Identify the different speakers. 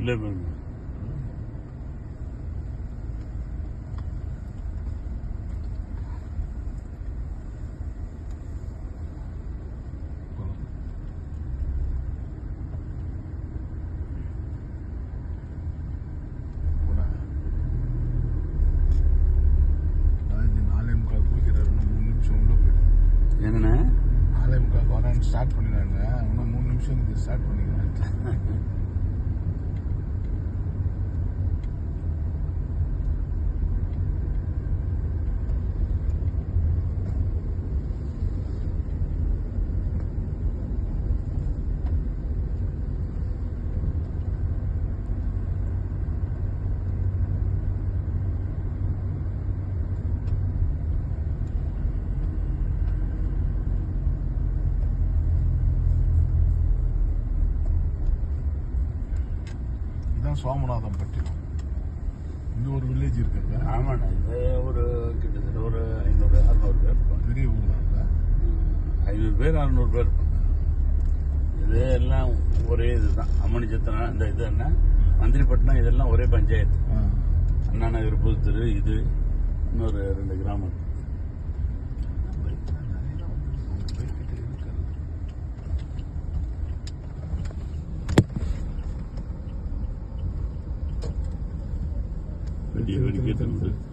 Speaker 1: இல்லை மேம். என்னண்ணே
Speaker 2: 4:45 வரேன் ஸ்டார்ட் பண்ணிடுறாங்க. இன்னும் 3 நிமிஷம் ஸ்டார்ட் பண்ணிடுவேன். சோமநாதம் பட்டினம் இங்க ஒரு வில்லேஜ் இருக்குல்ல?
Speaker 1: ஆமாண்ணா. இது ஒரு கிட்டத்தட்ட ஒரு 500-600 பேர் இருப்பாங்க.
Speaker 2: பெரிய ஊர் தான்.
Speaker 1: 500 பேர் 600 பேர் இருப்பாங்க. இது எல்லாம் ஒரே இதுதான். அம்மணிச்சத்திரம் இந்த இது என்ன மந்திரிப்பட்டினம் இதெல்லாம் ஒரே பஞ்சாயத்து. அண்ணா நகர் புதுத்தெரு இது இன்னொரு 2 கிராமம் இருக்கு. வெடிக்க